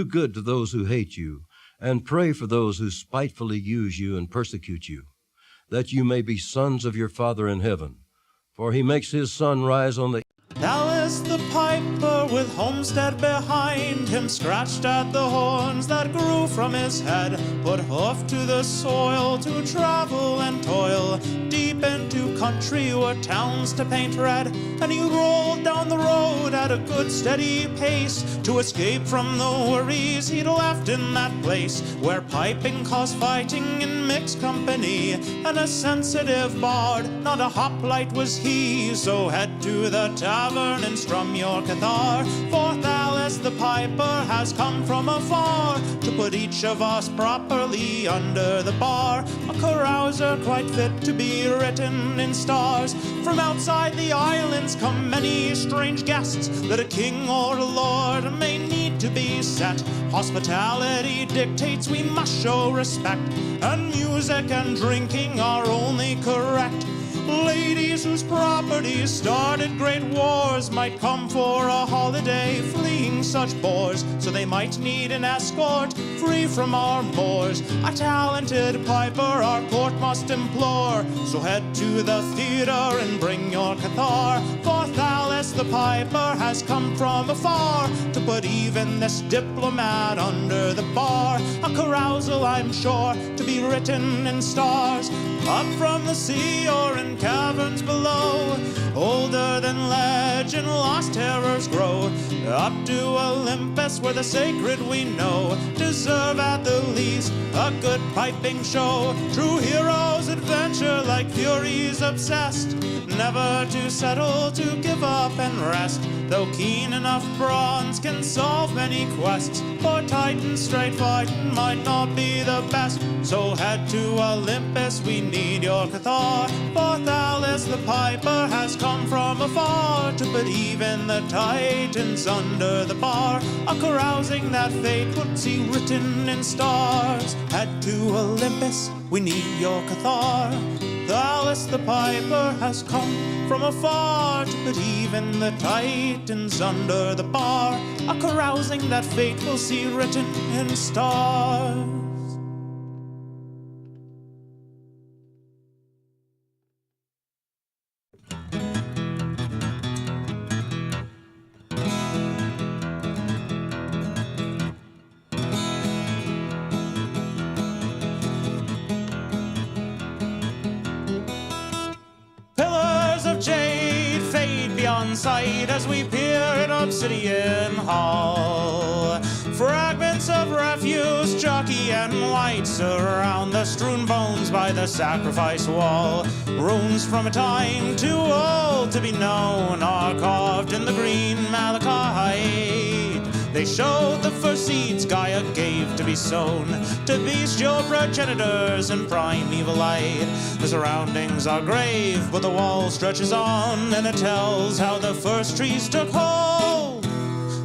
Do good to those who hate you, and pray for those who spitefully use you and persecute you, that you may be sons of your Father in heaven. For he makes his sun rise on the Dallas the piper with homestead behind him scratched at the horns that grew from his head, put hoof to the soil to travel and toil deep into country where towns to paint red, and he rolled down the road at a good steady pace to escape from the worries he'd left in that place where piping caused fighting in mixed company, and a sensitive bard, not a hoplite was he. So head to the tavern and strum your cathar, for Dallas the piper has come from afar to put each of us properly under the bar, a carouser quite fit to be written in stars. From outside the islands come many strange guests that a king or a lord may need to be set. Hospitality dictates we must show respect, and music and drinking are only correct. Ladies whose properties started great wars might come for a holiday, fleeing such bores, so they might need an escort free from our moors. A talented piper our court must implore, so head to the theater and bring your cathar, for Dallas the piper has come from afar to put even this diplomat under the bar, a carousal I'm sure to be written in stars. Up from the sea or in caverns below, older than legend, lost terrors grow. Up to Olympus where the sacred we know deserve at the least a good piping show. True heroes adventure like furies obsessed, never to settle, to give up and rest, though keen enough bronze can solve many quests, for Titan straight fighting might not be the best. So head to Olympus, we need your cathar, for Dallas the piper has come from afar to put even the Titans under the bar, a carousing that fate would see written in stars. Head to Olympus, we need your cathar, Dallas the piper has come from afar to put even the Titans under the bar, a carousing that fate will see written in stars. Jade fade beyond sight as we peer in obsidian hall. Fragments of refuse, chalky and white, surround the strewn bones by the sacrifice wall. Runes from a time too old to be known are carved in the green malachite. They showed the first seeds Gaia gave to be sown to bestial progenitors in primeval light. The surroundings are grave, but the wall stretches on, and it tells how the first trees took hold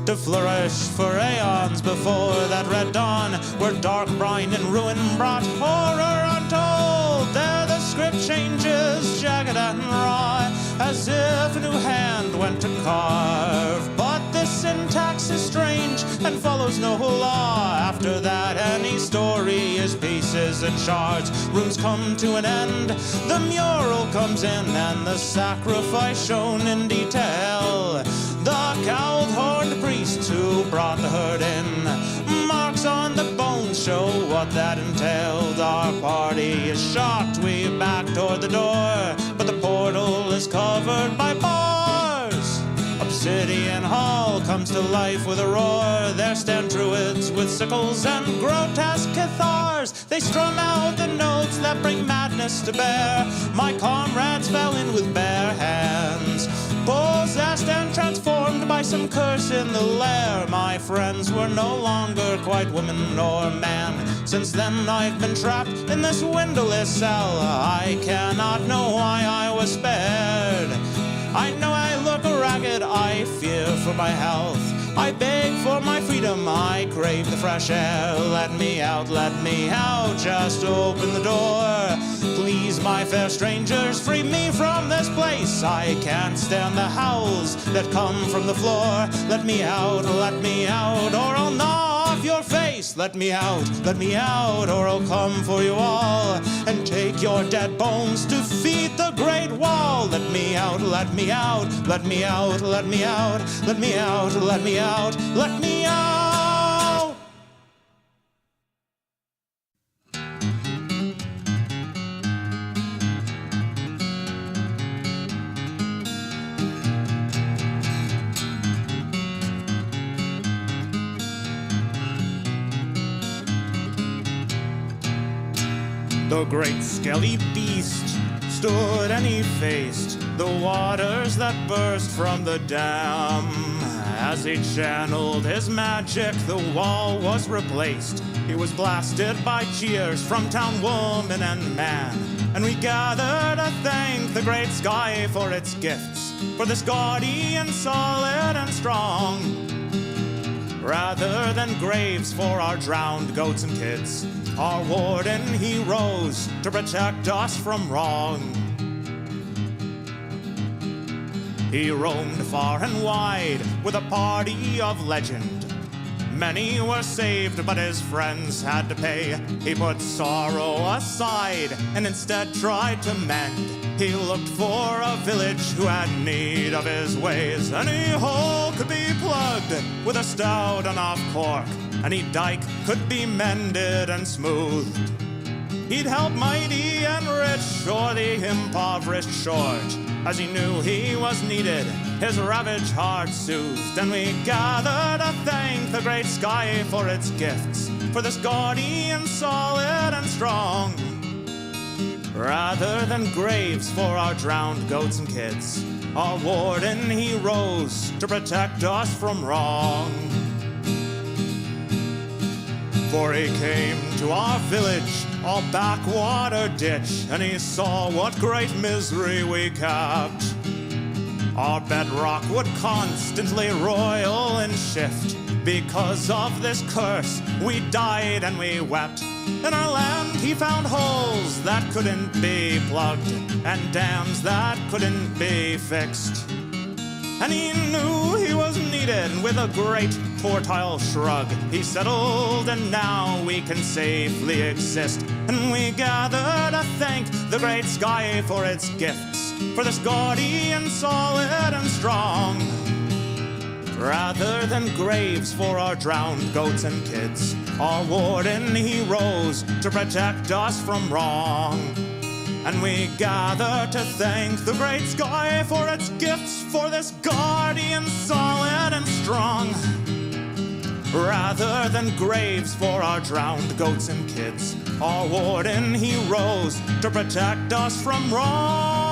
to flourish for aeons before that red dawn, where dark brine and ruin brought horror untold. There the script changes, jagged and raw, as if a new hand went to carve. But this syntax is strange and follows no law. After that any story is pieces and shards. Runes come to an end, the mural comes in, and the sacrifice shown in detail. The cowled horned priest who brought the herd in, marks on the bones show what that entailed. Our party is shocked, we back toward the door, but the portal is covered by bars. Obsidian Hall comes to life with a roar. There stand druids with sickles and grotesque cathars. They strum out the notes that bring madness to bear. My comrades fell in with bare hands, possessed and transformed by some curse in the lair. My friends were no longer quite woman nor man. Since then I've been trapped in this windowless cell. I cannot know why I was spared. I know I look ragged, I fear for my health. I beg for my freedom, I crave the fresh air. Let me out, just open the door. Please, my fair strangers, free me from this place. I can't stand the howls that come from the floor. Let me out, or I'll knock off your face. Let me out, or I'll come for you all, and take your dead bones to feed the great wall. Let me out, let me out, let me out, let me out, let me out, let me out, let me out. The great skelly beast stood and he faced the waters that burst from the dam. As he channeled his magic, the wall was replaced. He was blasted by cheers from town woman and man. And we gathered to thank the great sky for its gifts, for this gaudy and solid and strong, rather than graves for our drowned goats and kids. Our warden, he rose to protect us from wrong. He roamed far and wide with a party of legend. Many were saved, but his friends had to pay. He put sorrow aside and instead tried to mend. He looked for a village who had need of his ways. Any hole could be plugged with a stout enough cork. Any dike could be mended and smoothed. He'd help mighty and rich or the impoverished short. As he knew he was needed, his ravaged heart soothed. And we gathered to thank the great sky for its gifts, for this gaudy and solid and strong, rather than graves for our drowned goats and kids. Our warden, he rose to protect us from wrong. For he came to our village, our backwater ditch, and he saw what great misery we kept. Our bedrock would constantly roil and shift. Because of this curse, we died and we wept. In our land he found holes that couldn't be plugged, and dams that couldn't be fixed. And he knew he was needed. With a great tortile shrug, he settled, and now we can safely exist. And we gather to thank the great sky for its gifts, for this gaudy and solid and strong, rather than graves for our drowned goats and kids. Our warden, he rose to protect us from wrong. And we gather to thank the great sky for its gifts, for this guardian solid and strong, rather than graves for our drowned goats and kids. Our warden, he rose to protect us from wrong.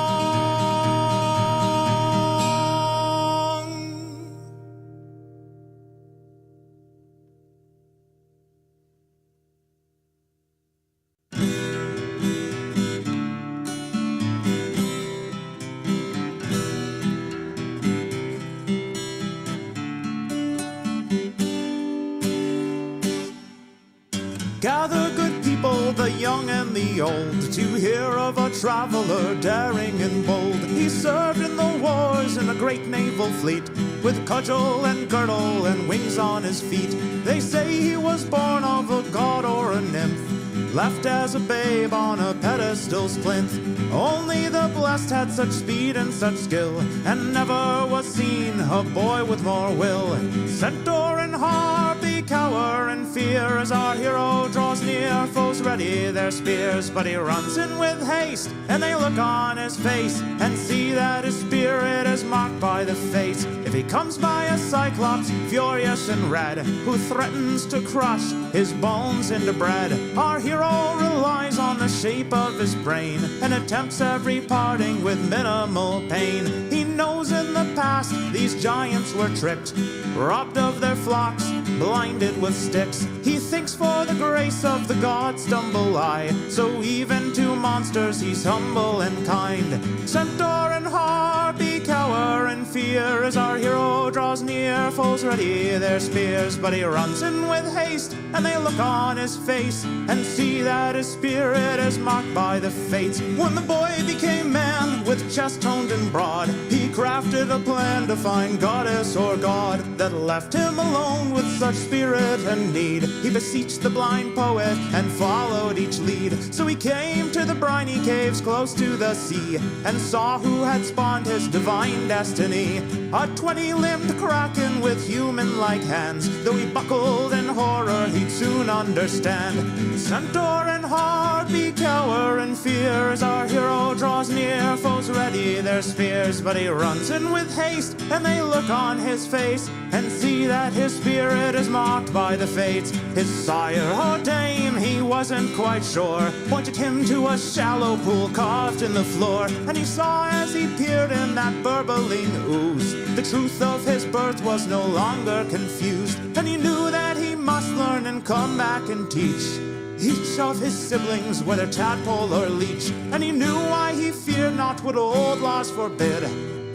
Gather, good people, the young and the old, to hear of a traveler daring and bold. He served in the wars in a great naval fleet, with cudgel and girdle and wings on his feet. They say he was born of a god or a nymph, left as a babe on a pedestal's plinth. Only the blessed had such speed and such skill, and never was seen a boy with more will. Centaur and harpy cower in fear as our hero draws near. Foes ready their spears, but he runs in with haste, and they look on his face and see that his spirit is marked by the fates. If he comes by a cyclops, furious and red, who threatens to crush his bones into bread, our hero relies on the shape of his brain and attempts every parting with minimal pain. He knows in the past these giants were tricked, robbed of their flocks, blinded with sticks. He thinks for the grace of the gods stumble I, so even to monsters he's humble and kind. Centaur and harpy cower in fear as our hero draws near. Foes ready their spears, but he runs in with haste, and they look on his face and see that his spirit is marked by the fates. When the boy became man, with chest toned and broad, he crafted a plan to find goddess or god that left him alone with such spirit and need. He beseeched the blind poet and followed each lead. So he came to the briny caves close to the sea and saw who had spawned his divine destiny. A 20-limbed kraken with human-like hands. Though he buckled in horror, he'd soon understand. Centaur and harpy cower in fear as our hero draws near. Foes ready their spears, but he runs in with haste, and they look on his face and see that his spirit is marked by the fates. His sire or dame, he wasn't quite sure, pointed him to a shallow pool carved in the floor, and he saw as he peered in that burbling ooze, the truth of his birth was no longer confused, and he knew that he must learn and come back and teach each of his siblings, whether tadpole or leech. And he knew why he feared not what old laws forbid.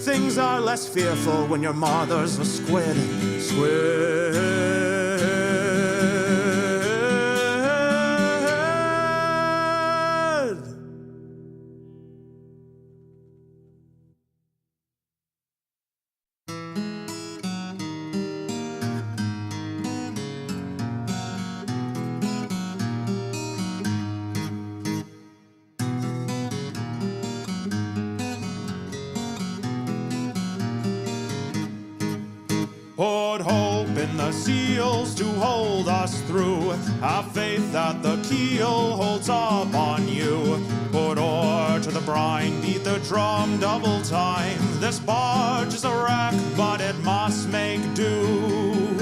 Things are less fearful when your mother's a squid. Squid. Put hope in the seals to hold us through. Have faith that the keel holds up on you. Put oar to the brine, beat the drum double time. This barge is a wreck, but it must make do.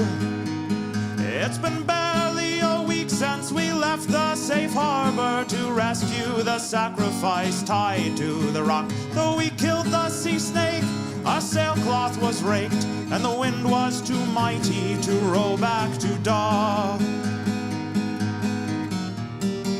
It's been barely a week since we left the safe harbor to rescue the sacrifice tied to the rock. Though we killed the sea snake, our sailcloth was raked, and the wind was too mighty to row back to dock.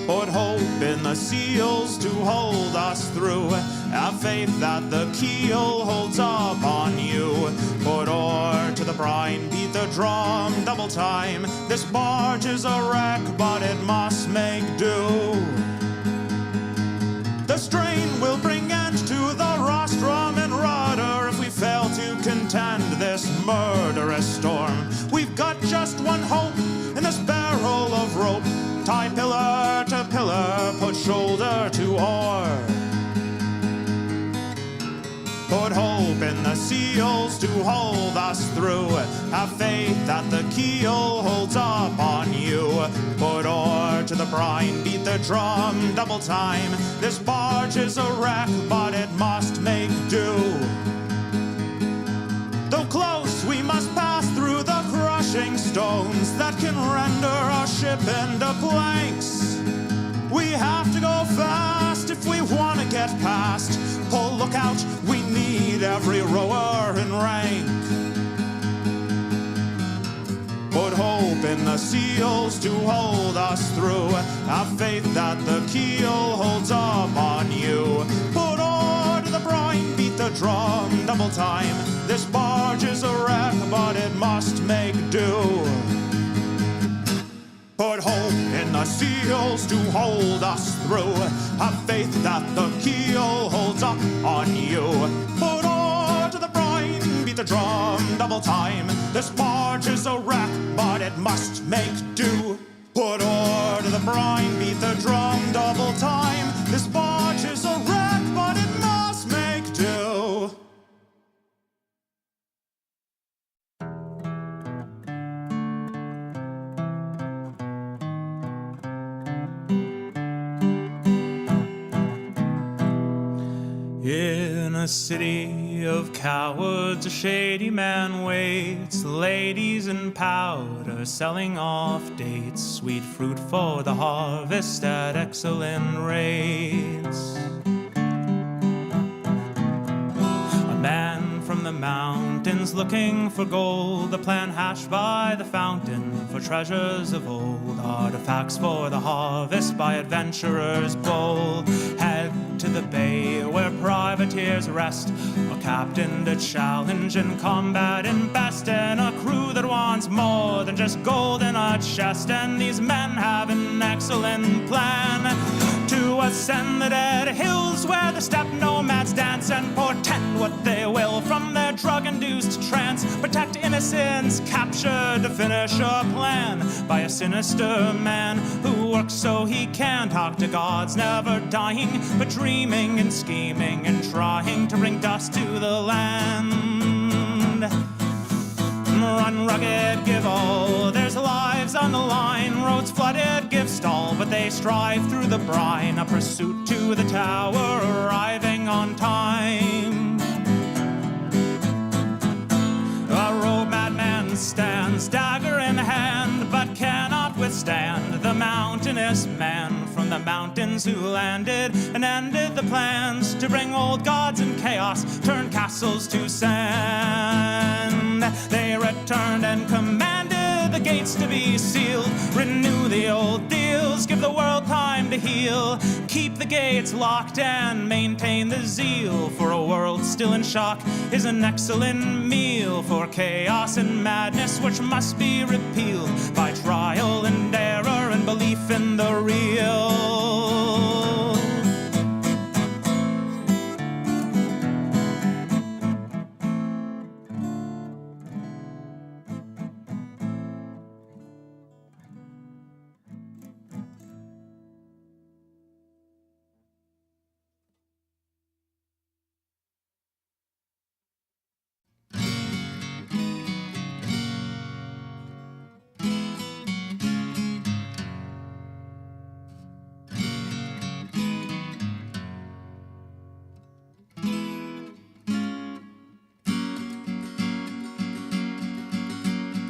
Put hope in the seals to hold us through. Have faith that the keel holds up on you. Put oar to the brine, beat the drum double time. This barge is a wreck, but it must make do. The strain will bring end to the rostrum and rudder if we fail to contend this murderous storm. We've got just one hope in this barrel of rope. Tie pillar to pillar, put shoulder to oar. Put hope in the seals to hold us through. Have faith that the keel holds up on you. Put oar to the brine, beat the drum double time. This barge is a wreck, but it must make do. Though close, we must pass through the crushing stones that can render our ship into planks. We have to go fast if we want to get past. Pull lookout, we need every rower in rank. Put hope in the seals to hold us through. Have faith that the keel holds up on you. Put oar to the brine, beat the drum double time. This barge is a wreck, but it must make do. Put hope in the seals to hold us through. Have faith that the keel holds up on you. Put oar to the brine, beat the drum double time. This barge is a wreck, but it must make do. Put oar to the brine, beat the drum double time. This barge is a wreck, but it must make do. In a city of cowards, a shady man waits. Ladies in powder selling off dates. Sweet fruit for the harvest at excellent rates. A man from the mountains Indians looking for gold, the plan hashed by the fountain for treasures of old, artifacts for the harvest by adventurers bold. Head to the bay where privateers rest, a captain to challenge in combat and best, and a crew that wants more than just gold in a chest. And these men have an excellent plan to ascend the dead hills where the steppe nomads dance, and portend what they will from their drug-induced trance. Protect innocence captured to finish a plan by a sinister man who works so he can talk to gods, never dying, but dreaming and scheming and trying to bring dust to the land. Run rugged, give all, there's lives on the line. Roads flooded, give stall, but they strive through the brine. A pursuit to the tower, arriving on time. A rogue madman stands, dagger in hand, but cannot withstand the mountainous man from the mountains who landed and ended the plans to bring old gods and chaos, turn castles to sand. They returned and commanded the gates to be sealed, renew the old deals, give the world time to heal, keep the gates locked and maintain the zeal, for a world still in shock is an excellent meal, for chaos and madness which must be repealed by trial and error and belief in the real.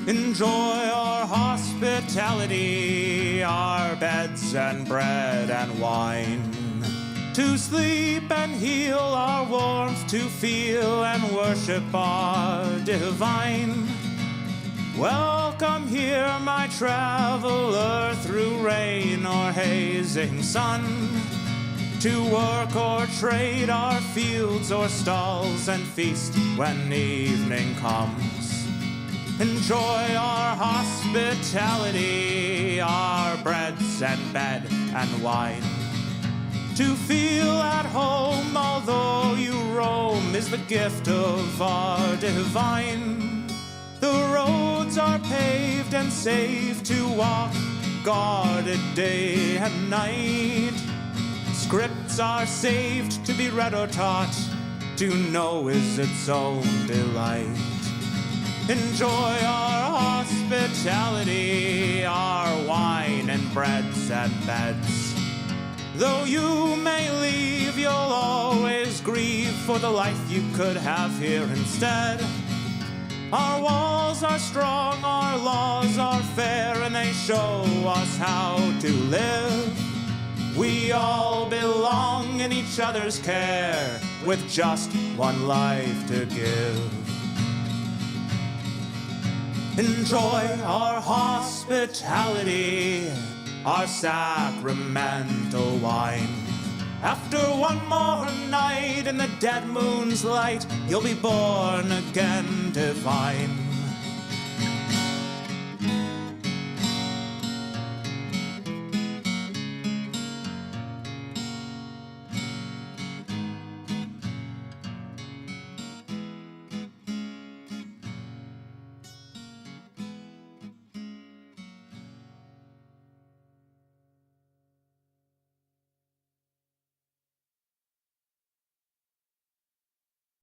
Enjoy our hospitality, our beds and bread and wine. To sleep and heal, our warmth to feel and worship our divine. Welcome here, my traveler, through rain or hazing sun, to work or trade our fields or stalls and feast when evening comes. Enjoy our hospitality, our breads and bed and wine. To feel at home, although you roam, is the gift of our divine. The roads are paved and safe to walk, guarded day and night. Scripts are saved to be read or taught, to know is its own delight. Enjoy our hospitality, our wine and breads and beds. Though you may leave, you'll always grieve for the life you could have here instead. Our walls are strong, our laws are fair, and they show us how to live. We all belong in each other's care, with just one life to give. Enjoy our hospitality, our sacramental wine. After one more night in the dead moon's light, you'll be born again divine.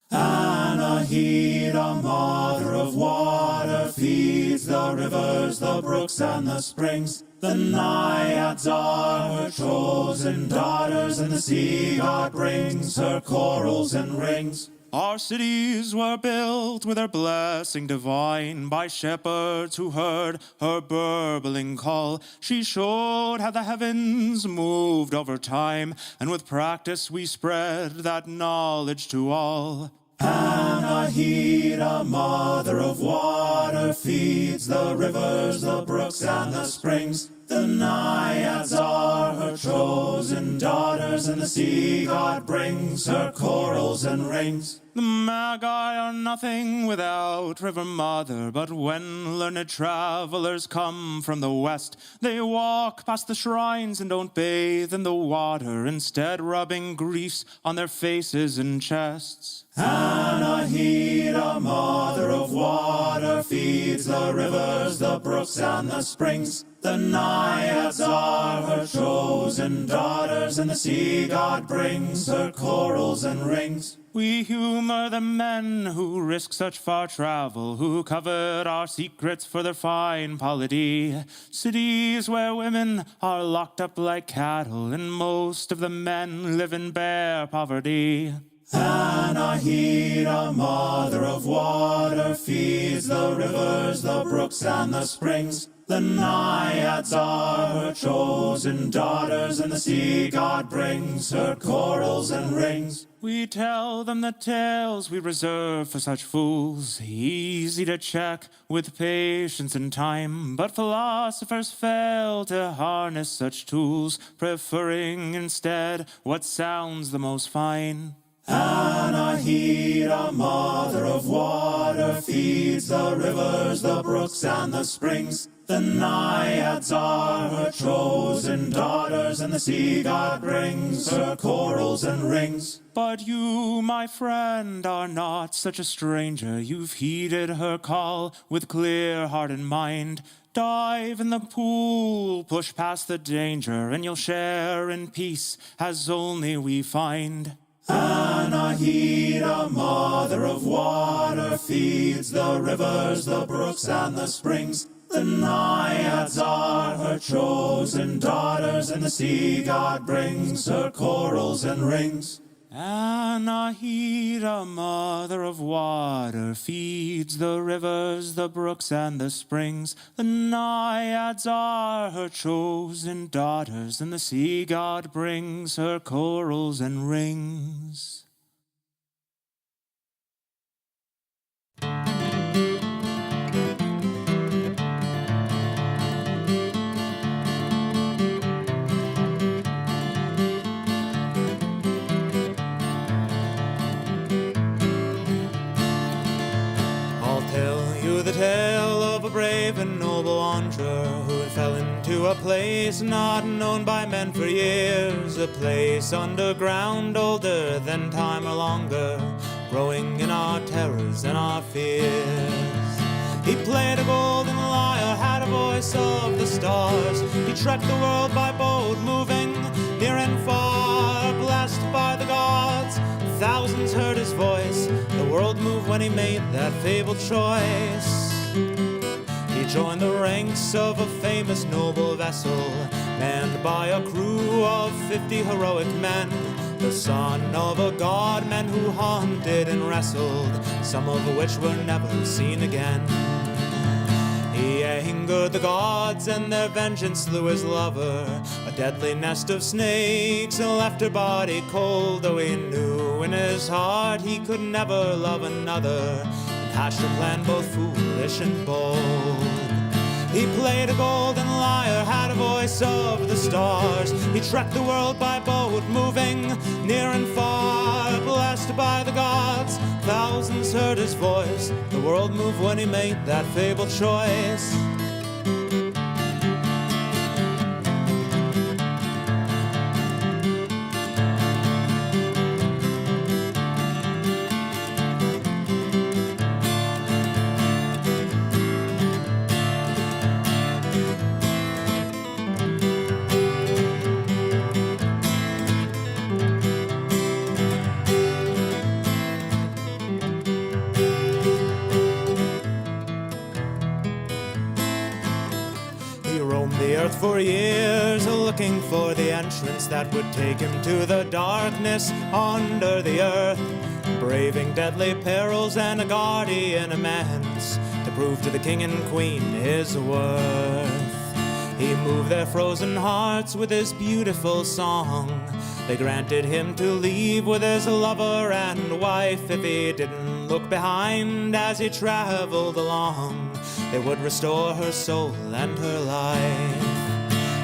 Anahita, mother of water, feeds the rivers, the brooks, and the springs. The naiads are her chosen daughters, and the sea god brings her corals and rings. Our cities were built with her blessing divine by shepherds who heard her burbling call. She showed how the heavens moved over time, and with practice we spread that knowledge to all. Anahita, mother of water, feeds the rivers, the brooks, and the springs. The naiads are her chosen daughters, and the sea god brings her corals and rings. The Magi are nothing without River Mother, but when learned travelers come from the west, they walk past the shrines and don't bathe in the water, instead rubbing grease on their faces and chests. Anahita, mother of water, feeds the rivers, the brooks, and the springs. The naiads are her chosen daughters, and the sea god brings her corals and rings. We humor the men who risk such far travel, who covet our secrets for their fine polity. Cities where women are locked up like cattle, and most of the men live in bare poverty. Anahita, mother of water, feeds the rivers, the brooks, and the springs. The naiads are her chosen daughters, and the sea god brings her corals and rings. We tell them the tales we reserve for such fools, easy to check with patience and time, but philosophers fail to harness such tools, preferring instead what sounds the most fine. Anahita, mother of water, feeds the rivers, the brooks, and the springs. The naiads are her chosen daughters, and the sea god brings her corals and rings. But you, my friend, are not such a stranger. You've heeded her call with clear heart and mind. Dive in the pool, push past the danger, and you'll share in peace as only we find. Anahita, mother of water, feeds the rivers, the brooks, and the springs. The naiads are her chosen daughters, and the sea god brings her corals and rings. Anahita, mother of water, feeds the rivers, the brooks, and the springs. The naiads are her chosen daughters, and the sea god brings her corals and rings. The tale of a brave and noble wanderer who fell into a place not known by men for years, a place underground, older than time or longer, growing in our terrors and our fears. He played a golden lyre, had a voice of the stars. He trekked the world by boat, moving near and far, blessed by the gods. Thousands heard his voice. The world moved when he made that fabled choice. He joined the ranks of a famous noble vessel, manned by a crew of 50 heroic men, the son of a god, men who hunted and wrestled, some of which were never seen again. He angered the gods, and their vengeance slew his lover. A deadly nest of snakes left her body cold, though he knew in his heart he could never love another, and hatched a plan both foolish and bold. He played a golden lyre, had a voice of the stars. He trekked the world by boat, moving near and far, blessed by the gods. Thousands heard his voice. The world moved when he made that fabled choice. For years, looking for the entrance that would take him to the darkness under the earth, braving deadly perils and a guardian immense to prove to the king and queen his worth. He moved their frozen hearts with his beautiful song. They granted him to leave with his lover and wife if he didn't look behind as he traveled along. They would restore her soul and her life.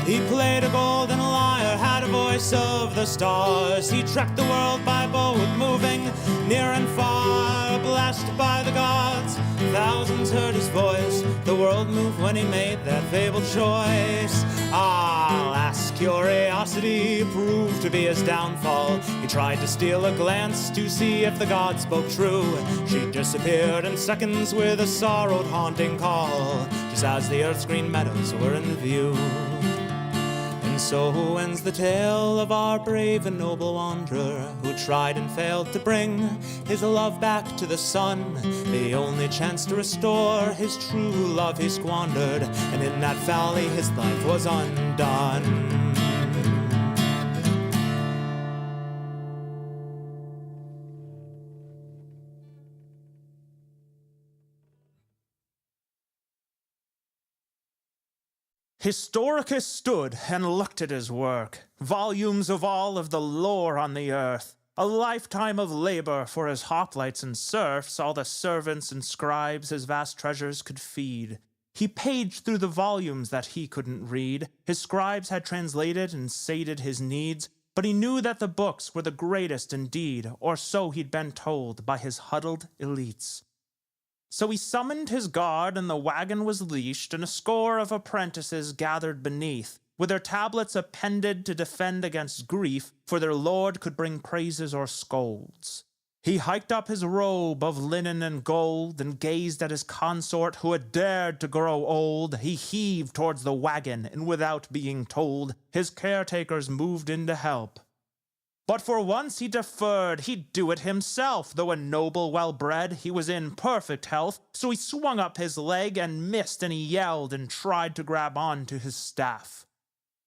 He played a golden lyre, had a voice of the stars. He tracked the world by boat, moving near and far, blessed by the gods. Thousands heard his voice. The world moved when he made that fabled choice. Alas, curiosity proved to be his downfall. He tried to steal a glance to see if the gods spoke true. She disappeared in seconds with a sorrowed, haunting call, just as the earth's green meadows were in view. And so ends the tale of our brave and noble wanderer, who tried and failed to bring his love back to the sun. The only chance to restore his true love he squandered, and in that valley his life was undone. Historicus stood and looked at his work, volumes of all of the lore on the earth, a lifetime of labor for his hoplites and serfs, all the servants and scribes his vast treasures could feed. He paged through the volumes that he couldn't read. His scribes had translated and sated his needs, but he knew that the books were the greatest indeed, or so he'd been told by his huddled elites. So he summoned his guard, and the wagon was leashed, and a score of apprentices gathered beneath, with their tablets appended to defend against grief, for their lord could bring praises or scolds. He hiked up his robe of linen and gold, and gazed at his consort who had dared to grow old. He heaved towards the wagon, and without being told, his caretakers moved in to help. But for once he deferred, he'd do it himself. Though a noble, well-bred, he was in perfect health. So he swung up his leg and missed, and he yelled and tried to grab on to his staff.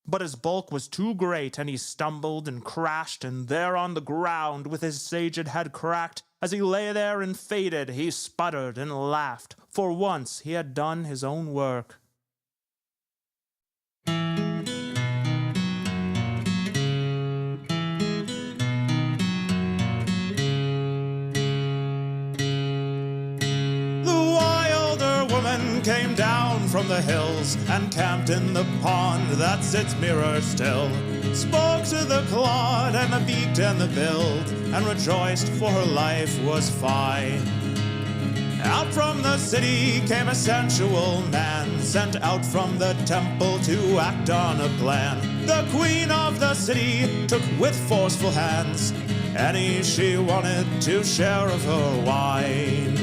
But his bulk was too great, and he stumbled and crashed, and there on the ground, with his saged head cracked, as he lay there and faded, he sputtered and laughed. For once he had done his own work. Came down from the hills and camped in the pond that sits mirror still. Spoke to the clod and the beaked and the billed, and rejoiced for her life was fine. Out from the city came a sensual man, sent out from the temple to act on a plan. The queen of the city took with forceful hands any she wanted to share of her wine.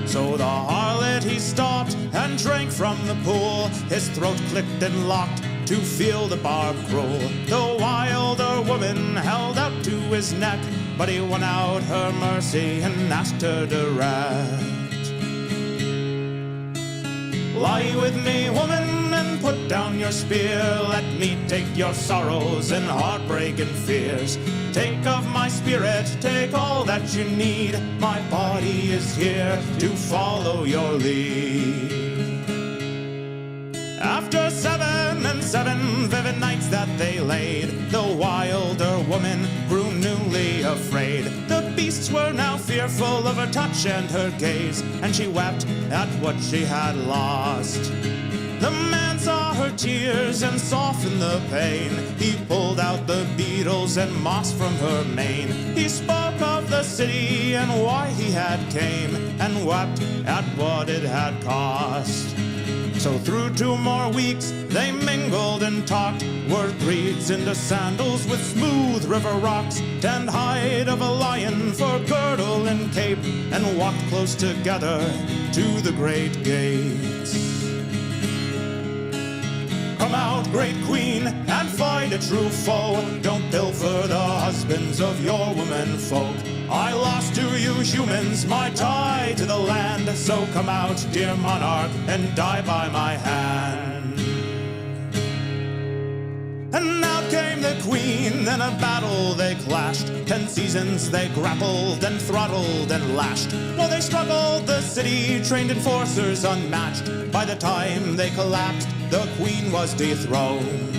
So the harlot he stopped and drank from the pool. His throat clicked and locked to feel the barb cruel. The wilder woman held out to his neck, but he won out her mercy and asked her direct. Lie with me, woman, and put down your spear. Let me take your sorrows and heartbreak and fears. Take of my spirit, take all that you need. My body is here to follow your lead. After 7 and 7 vivid nights that they laid, the wilder woman grew newly afraid. The beasts were now fearful of her touch and her gaze, and she wept at what she had lost. The man saw her tears and softened the pain. He pulled out the beetles and moss from her mane. He spoke of the city and why he had came, and wept at what it had cost. So through 2 more weeks they mingled and talked, wore breeds into sandals with smooth river rocks, tanned hide of a lion for girdle and cape, and walked close together to the great gates. Come out, great queen, and fight a true foe. Don't pilfer the husbands of your women folk. I lost to you humans my tie to the land. So come out, dear monarch, and die by my hand. And out came the queen, In a battle they clashed, 10 seasons they grappled and throttled and lashed. While they struggled, the city trained enforcers unmatched. By the time they collapsed, the queen was dethroned.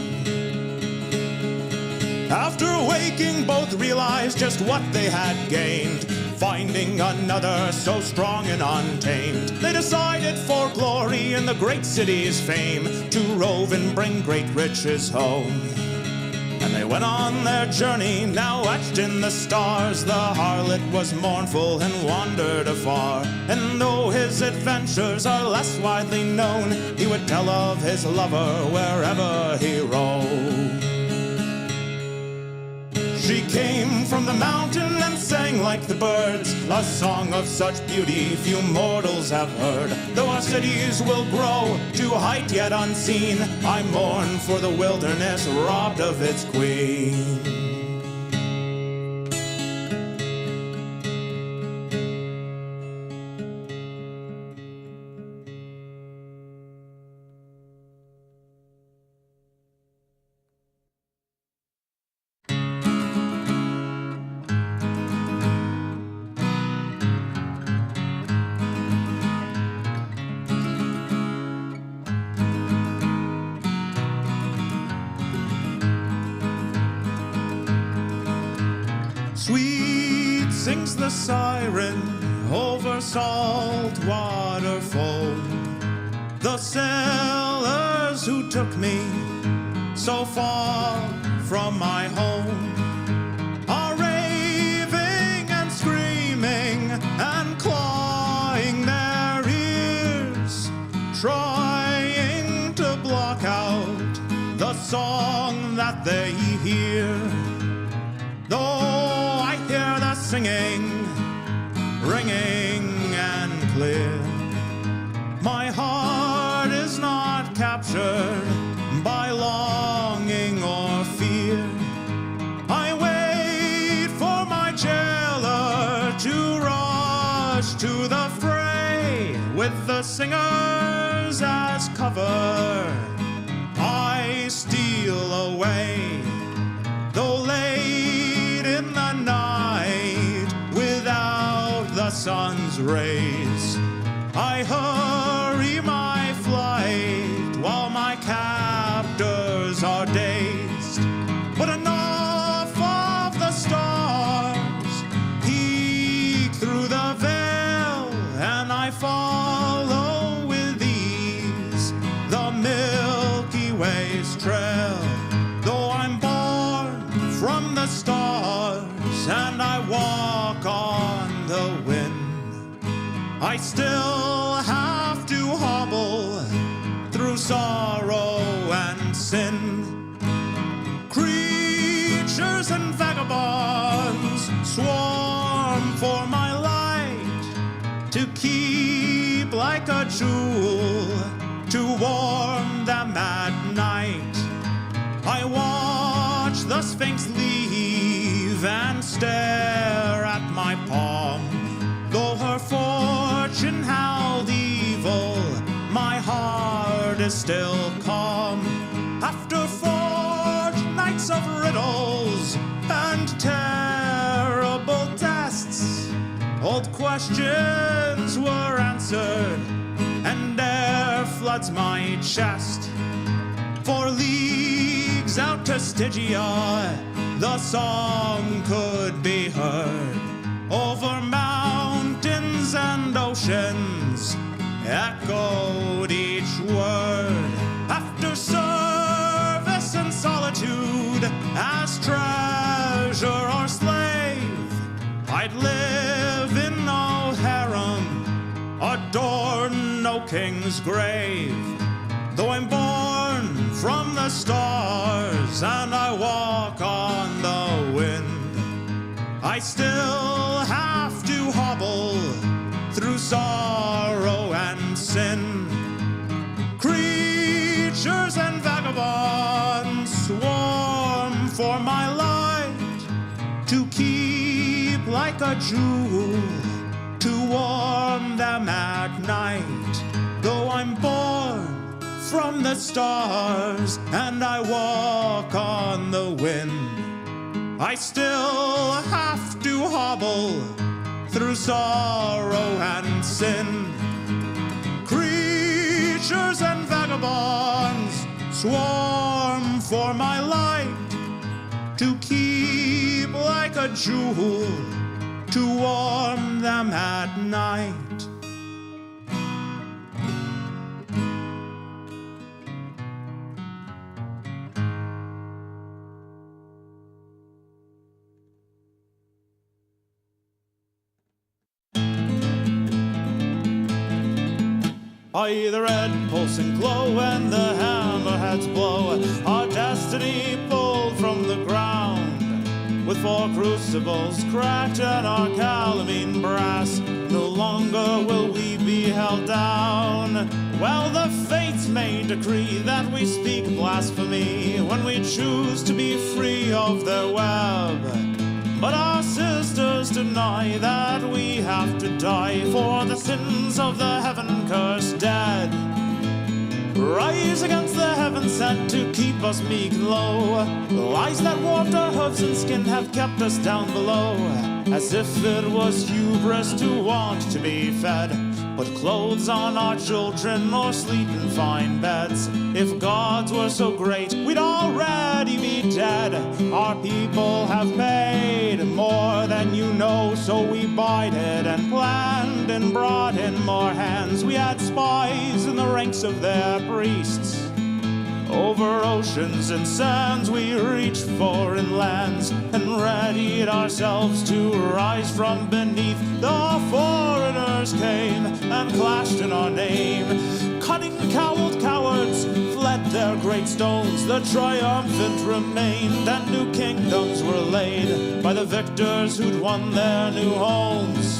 After waking, both realized just what they had gained. Finding another so strong and untamed, they decided for glory in the great city's fame, to rove and bring great riches home. And they went on their journey, now etched in the stars. The harlot was mournful and wandered afar. And though his adventures are less widely known, he would tell of his lover wherever he roamed. She came from the mountain and sang like the birds, a song of such beauty few mortals have heard. Though our cities will grow to height yet unseen, I mourn for the wilderness robbed of its queen. Sweet sings the siren over salt water foam. The sailors who took me so far from my home are raving and screaming and clawing their ears, trying to block out the song that they hear. Though I hear the singing, ringing and clear, my heart is not captured by longing or fear. I wait for my jailer to rush to the fray, with the singers as cover. I steal away, though late in the night, without the sun's rays. I hurry my flight while my captors are dazed. But enough of the stars peek through the veil, and I follow with ease the Milky Way's trail. Though I'm born from the stars and I walk on the wind, I still have to hobble through sorrow and sin. Creatures and vagabonds swarm for my light, to keep like a jewel, to warm them at night. I watch the Sphinx leave and stare at my palm. Though her fortune held evil, my heart is still calm. After fortnights of riddles and terrible tests, old questions were answered, and air floods my chest. For leagues out to Stygia, the song could be heard. Over mountains and oceans echoed each word. After service and solitude, as treasure or slave, I'd live in no harem, adorn no king's grave. Though I'm born from the stars and I walk on the wind, I still have to hobble through sorrow and sin. Creatures and vagabonds swarm for my light, to keep like a jewel, to warm them at night. Though I'm born from the stars and I walk on the wind, I still have to hobble through sorrow and sin. Creatures and vagabonds swarm for my light, to keep like a jewel, to warm them at night. I hear the red pulsing glow when the hammerheads blow, our destiny pulled from the ground. With 4 crucibles cracked and our calamine brass, no longer will we be held down. Well, the fates may decree that we speak blasphemy when we choose to be free of their web. But our sisters deny that we have to die for the sins of the heaven-cursed dead. Rise against the heaven sent to keep us meek and low. The lies that warped our hooves and skin have kept us down below, as if it was hubris to want to be fed. Put clothes on our children or sleep in fine beds. If gods were so great, we'd already be dead. Our people have paid more than you know, so we bided and planned and brought in more hands. We had spies in the ranks of their priests. Over oceans and sands we reached foreign lands and readied ourselves to rise from beneath. The foreigners came and clashed in our name. Cunning, cowled cowards fled their great stones. The triumphant remained and new kingdoms were laid by the victors who'd won their new homes.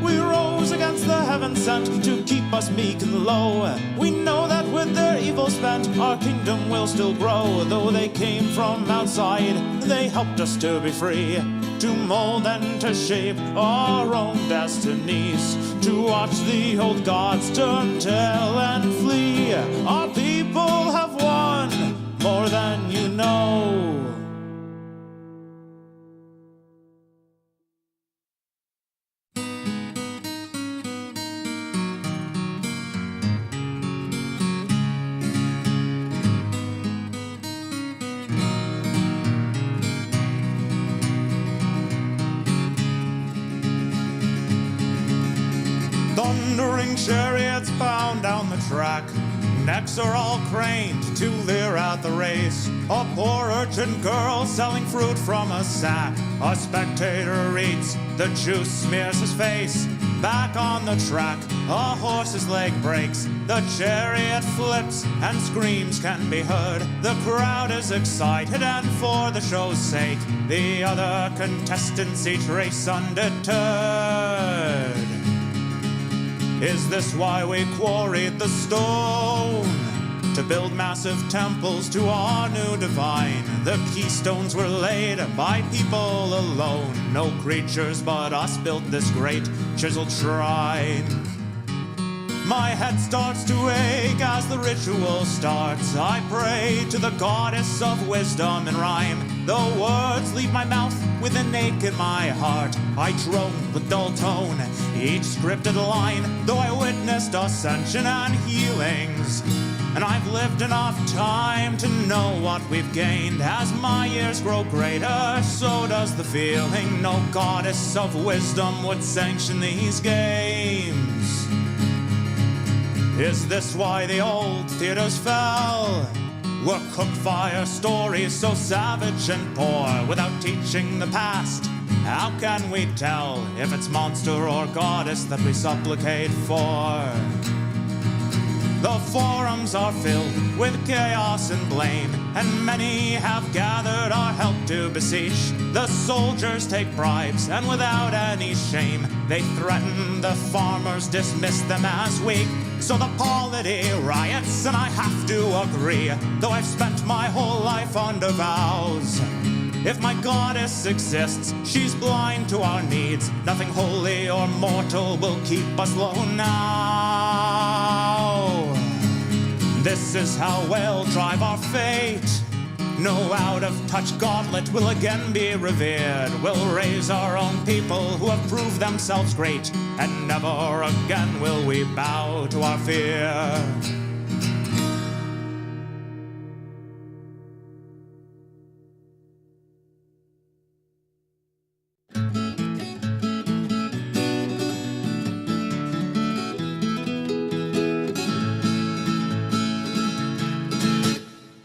We rose against the heaven sent to keep us meek and low. We know that with their evil spent, our kingdom will still grow. Though they came from outside, they helped us to be free, to mold and to shape our own destinies, to watch the old gods turn tail and flee. Our people have won more than you know. Thundering chariots bound down the track, necks are all craned to leer at the race. A poor urchin girl selling fruit from a sack. A spectator reads, the juice smears his face. Back on the track, a horse's leg breaks. The chariot flips and screams can be heard. The crowd is excited and for the show's sake, the other contestants each race undeterred. Is this why we quarried the stone? To build massive temples to our new divine. The keystones were laid by people alone. No creatures but us built this great chiseled shrine. My head starts to ache as the ritual starts. I pray to the goddess of wisdom and rhyme. The words leave my mouth with an ache in my heart. I drone with dull tone each scripted line, though I witnessed ascension and healings. And I've lived enough time to know what we've gained. As my years grow greater, so does the feeling. No goddess of wisdom would sanction these games. Is this why the old theaters fell? Were cook-fire stories so savage and poor? Without teaching the past, how can we tell if it's monster or goddess that we supplicate for? The forums are filled with chaos and blame, and many have gathered our help to beseech. The soldiers take bribes, and without any shame, they threaten the farmers, dismiss them as weak. So the polity riots, and I have to agree, though I've spent my whole life under vows. If my goddess exists, she's blind to our needs. Nothing holy or mortal will keep us low now. This is how we'll drive our fate. No out-of-touch gauntlet will again be revered. We'll raise our own people who have proved themselves great, and never again will we bow to our fear.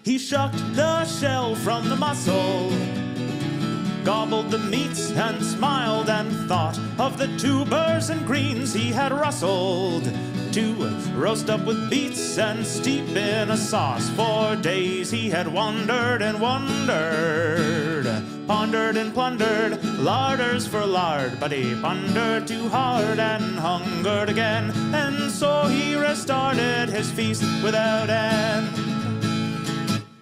He shucked the shell from the mussel, gobbled the meats and smiled and thought of the tubers and greens he had rustled to roast up with beets and steep in a sauce. For days he had wandered and wondered, pondered and plundered, larders for lard, but he pondered too hard and hungered again, and so he restarted his feast without end.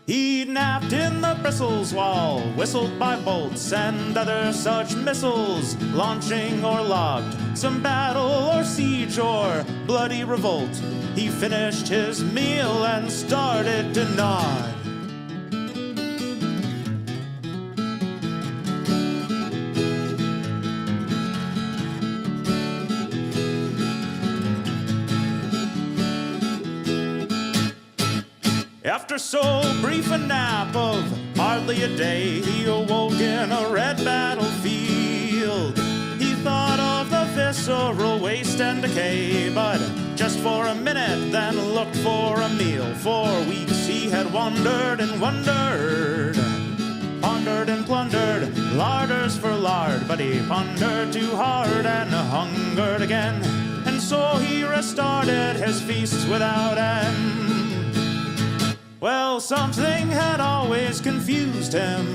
He napped in the bristles wall, whistled by bolts and other such missiles, launching or logged some battle or siege or bloody revolt. He finished his meal and started to nod. After so brief a nap of hardly a day, he awoke in a red battlefield. He thought of the visceral waste and decay, but just for a minute, then looked for a meal. For weeks he had wandered and wondered, pondered and plundered, larders for lard, but he pondered too hard and hungered again, and so he restarted his feasts without end. Well, something had always confused him.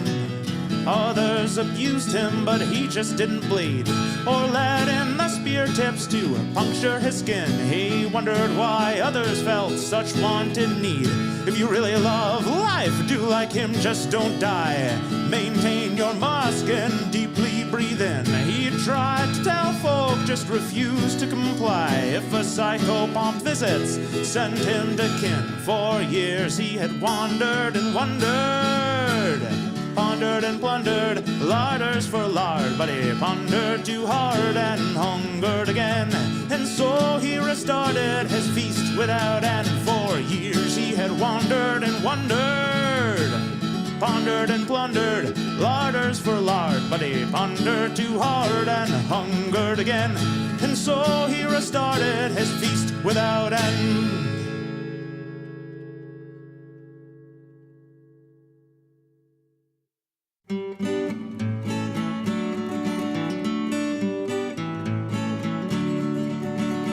Others abused him, but he just didn't bleed, or let in the spear tips to puncture his skin. He wondered why others felt such wanted need. If you really love life, do like him, just don't die. Maintain your mask and deeply breathe in. He tried to tell folk, just refused to comply. If a psychopomp visits, send him to kin. For years he had wandered and wondered, pondered and plundered, larders for lard, but he pondered too hard and hungered again, and so he restarted his feast without end. For years he had wandered and wondered, pondered and plundered, larders for lard, but he pondered too hard and hungered again, and so he restarted his feast without end.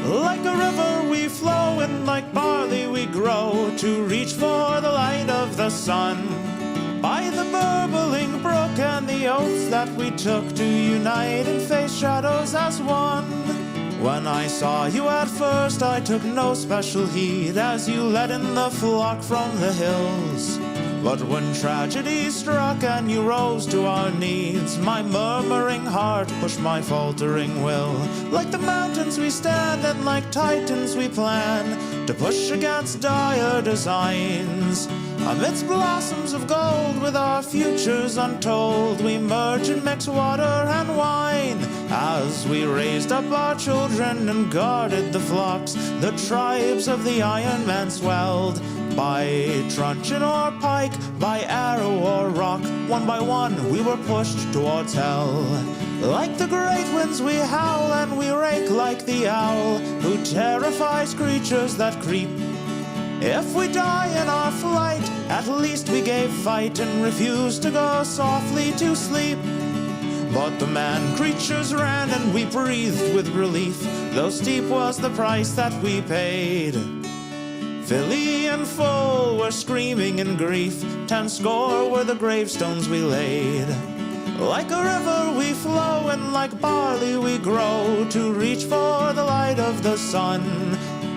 Like a river we flow, and like barley we grow, to reach for the light of the sun. By the burbling brook and the oaths that we took to unite and face shadows as one. When I saw you at first, I took no special heed as you led in the flock from the hills. But when tragedy struck and you rose to our needs, my murmuring heart pushed my faltering will. Like the mountains we stand, and like titans we plan to push against dire designs. Amidst blossoms of gold, with our futures untold, we merge and mix water and wine. As we raised up our children and guarded the flocks, the tribes of the Iron Man swelled. By truncheon or pike, by arrow or rock, one by one we were pushed towards hell. Like the great winds we howl, and we rake like the owl, who terrifies creatures that creep. If we die in our flight, at least we gave fight and refused to go softly to sleep. But the man-creatures ran and we breathed with relief, though steep was the price that we paid. Filly and full were screaming in grief, 10 score were the gravestones we laid. Like a river we flow, and like barley we grow, to reach for the light of the sun.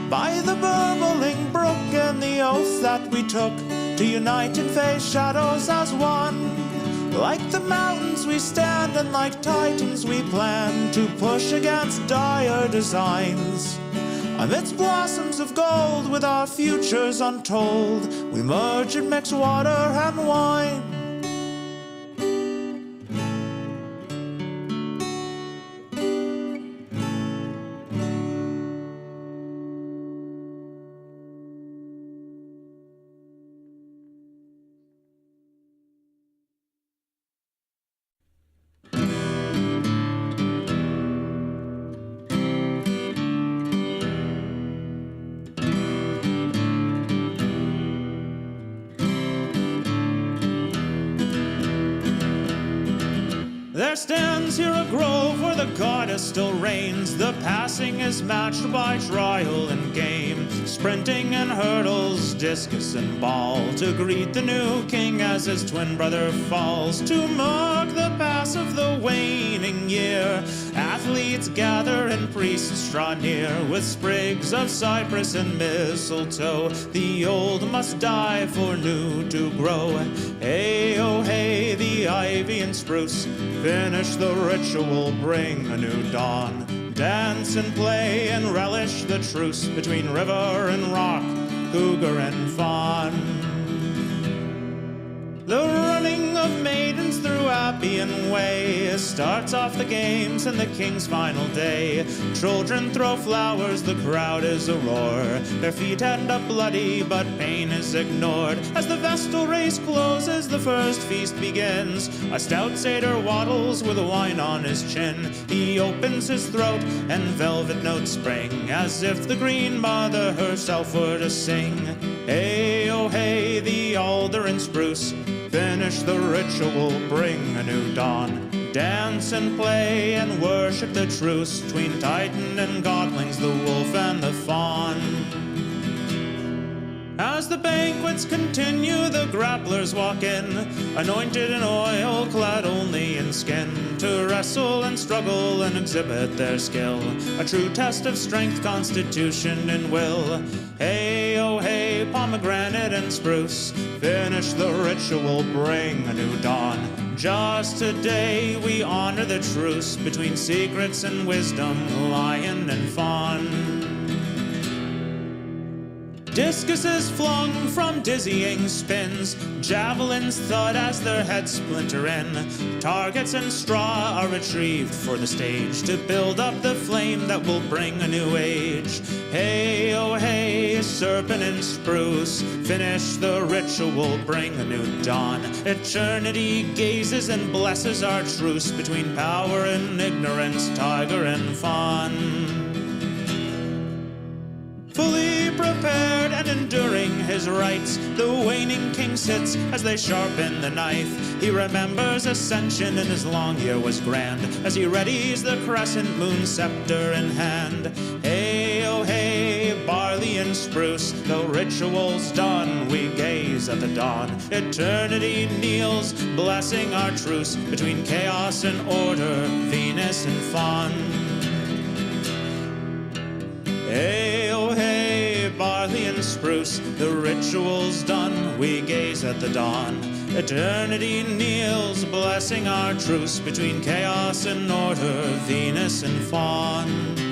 By the burbling brook and the oaths that we took to unite and face shadows as one. Like the mountains we stand, and like titans we plan to push against dire designs. Amidst blossoms of gold, with our futures untold, we merge and mix water and wine. There stands here a grove where the goddess still reigns. The passing is matched by trial and game, sprinting and hurdles, discus and ball, to greet the new king as his twin brother falls. To mark the pass of the waning year, athletes gather and priests draw near, with sprigs of cypress and mistletoe. The old must die for new to grow. Hey, oh, hey, the ivy and spruce finish the ritual, bring a new dawn. Dance and play and relish the truce between river and rock, cougar and fawn. The running of maidens through Appian Way starts off the games and the king's final day. Children throw flowers, the crowd is a roar. Their feet end up bloody, but pain is ignored. As the Vestal race closes, the first feast begins. A stout satyr waddles with wine on his chin. He opens his throat and velvet notes spring, as if the Green Mother herself were to sing. Hey, oh, hey, the alder and spruce finish the ritual, bring a new dawn. Dance and play and worship the truce between Titan and godlings, the wolf and the fawn. As the banquets continue, the grapplers walk in, anointed in oil, clad only in skin, to wrestle and struggle and exhibit their skill, a true test of strength, constitution, and will. Hey, oh, hey, pomegranate and spruce, finish the ritual, bring a new dawn. Just today we honor the truce between secrets and wisdom, lion and fawn. Discuses flung from dizzying spins, javelins thud as their heads splinter in. Targets and straw are retrieved for the stage, to build up the flame that will bring a new age. Hey, oh, hey, serpent and spruce, finish the ritual, bring a new dawn. Eternity gazes and blesses our truce between power and ignorance, tiger and fawn. Fully prepared and enduring his rights, the waning king sits as they sharpen the knife. He remembers ascension and his long year was grand, as he readies the crescent moon scepter in hand. Hey, oh, hey, barley and spruce, the ritual's done, we gaze at the dawn. Eternity kneels, blessing our truce between chaos and order, Venus and fawn. Hey, oh, hey, barley and spruce, the ritual's done, we gaze at the dawn. Eternity kneels, blessing our truce between chaos and order, Venus and fawn.